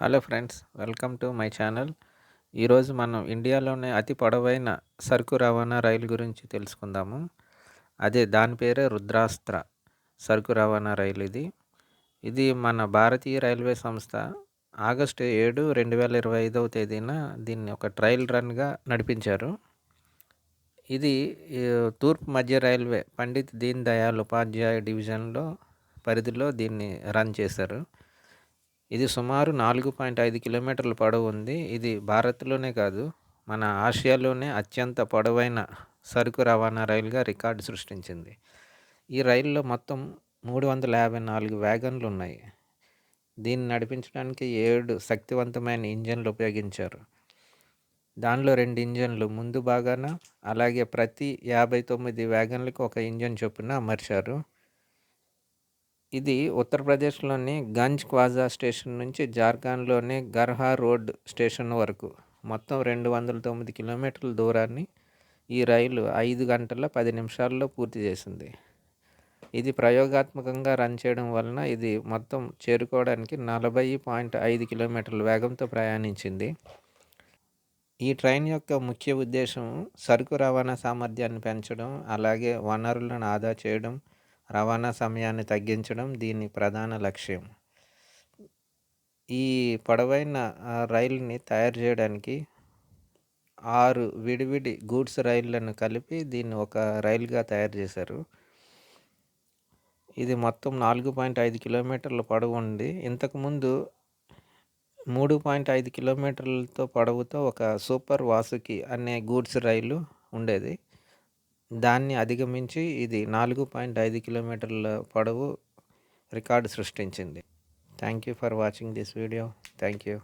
Hello friends, welcome to my channel. ఈరోజు మనం ఇండియాలోనే అతి పొడవైన సరుకు రవాణా రైలు గురించి తెలుసుకుందాము. దాని పేరే రుద్రాస్త్ర సరుకు రవాణా రైలు ఇది. ఇది మన భారతీయ రైల్వే సంస్థ ఆగస్టు 7, 2025వ తేదీన దీన్ని ఒక ట్రయల్ రన్గా నడిపించారు. ఇది తూర్పు మధ్య రైల్వే పండిత్ దీన్ దయాళ్ ఉపాధ్యాయ డివిజన్లో పరిధిలో దీన్ని రన్ చేశారు. ఇది సుమారు 4.5 కిలోమీటర్ల పొడవు ఉంది. ఇది భారత్లోనే కాదు, మన ఆసియాలోనే అత్యంత పొడవైన సరుకు రవాణా రైలుగా రికార్డు సృష్టించింది. ఈ రైలులో మొత్తం 354 వ్యాగన్లు ఉన్నాయి. దీన్ని నడిపించడానికి 7 శక్తివంతమైన ఇంజన్లు ఉపయోగించారు. దానిలో 2 ఇంజన్లు ముందు భాగాన, అలాగే ప్రతి 59 వ్యాగన్లకు ఒక ఇంజన్ చొప్పున అమర్చారు. ఇది ఉత్తరప్రదేశ్లోని గంజ్ క్వాజా స్టేషన్ నుంచి జార్ఖండ్లోని గర్హా రోడ్ స్టేషన్ వరకు మొత్తం 209 కిలోమీటర్ల దూరాన్ని ఈ రైలు 5 గంటల 10 నిమిషాల్లో పూర్తి చేసింది. ఇది ప్రయోగాత్మకంగా రన్ చేయడం వలన ఇది మొత్తం చేరుకోవడానికి 40.5 కిలోమీటర్ల వేగంతో ప్రయాణించింది. ఈ ట్రైన్ యొక్క ముఖ్య ఉద్దేశం సరుకు రవాణా సామర్థ్యాన్ని పెంచడం, అలాగే వనరులను ఆదా చేయడం, రవాణా సమయాన్ని తగ్గించడం దీని ప్రధాన లక్ష్యం. ఈ పొడవైన రైలుని తయారు చేయడానికి 6 విడివిడి గూడ్స్ రైళ్లను కలిపి దీన్ని ఒక రైలుగా తయారు చేశారు. ఇది మొత్తం 4.5 కిలోమీటర్ల పొడవు ఉంది. ఇంతకుముందు 3.5 కిలోమీటర్లతో పొడవుతో ఒక సూపర్ వాసుకి అనే గూడ్స్ రైలు ఉండేది. దాన్ని అధిగమించి ఇది 4.5 కిలోమీటర్ల పొడవు రికార్డు సృష్టించింది. Thank you for watching this video. Thank you.